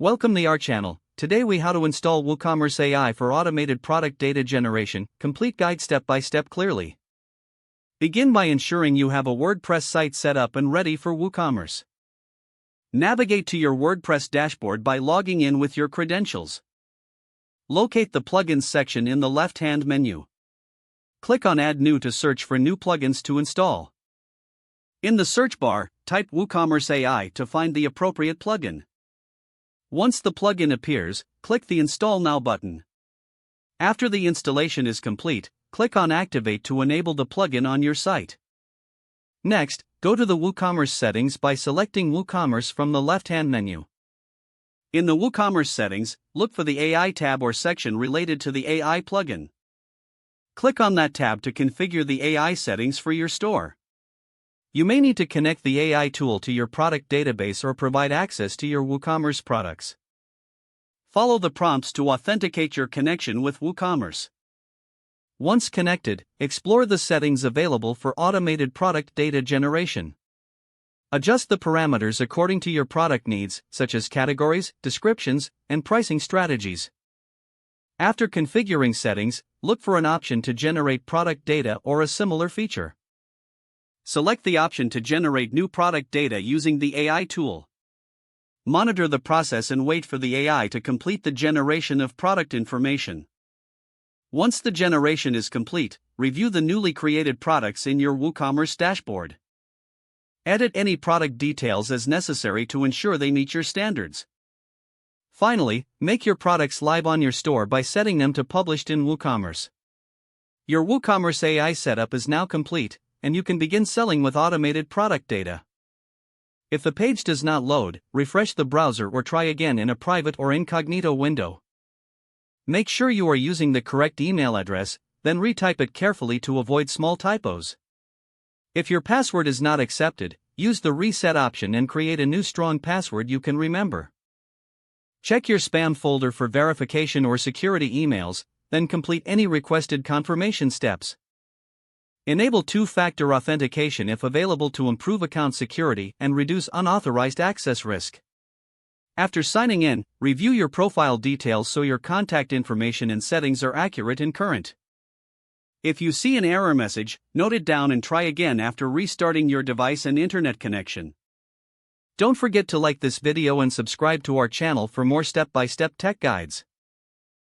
Welcome to our channel. Today we how to install WooCommerce AI for automated product data generation, complete guide step by step clearly. Begin by ensuring you have a WordPress site set up and ready for WooCommerce. Navigate to your WordPress dashboard by logging in with your credentials. Locate the Plugins section in the left-hand menu. Click on Add New to search for new plugins to install. In the search bar, type WooCommerce AI to find the appropriate plugin. Once the plugin appears, click the Install Now button. After the installation is complete, click on Activate to enable the plugin on your site. Next, go to the WooCommerce settings by selecting WooCommerce from the left-hand menu. In the WooCommerce settings, look for the AI tab or section related to the AI plugin. Click on that tab to configure the AI settings for your store. You may need to connect the AI tool to your product database or provide access to your WooCommerce products. Follow the prompts to authenticate your connection with WooCommerce. Once connected, explore the settings available for automated product data generation. Adjust the parameters according to your product needs, such as categories, descriptions, and pricing strategies. After configuring settings, look for an option to generate product data or a similar feature. Select the option to generate new product data using the AI tool. Monitor the process and wait for the AI to complete the generation of product information. Once the generation is complete, review the newly created products in your WooCommerce dashboard. Edit any product details as necessary to ensure they meet your standards. Finally, make your products live on your store by setting them to published in WooCommerce. Your WooCommerce AI setup is now complete, and you can begin selling with automated product data. If the page does not load, refresh the browser or try again in a private or incognito window. Make sure you are using the correct email address, then retype it carefully to avoid small typos. If your password is not accepted, use the reset option and create a new strong password you can remember. Check your spam folder for verification or security emails, then complete any requested confirmation steps. Enable two-factor authentication if available to improve account security and reduce unauthorized access risk. After signing in, review your profile details so your contact information and settings are accurate and current. If you see an error message, note it down and try again after restarting your device and internet connection. Don't forget to like this video and subscribe to our channel for more step-by-step tech guides.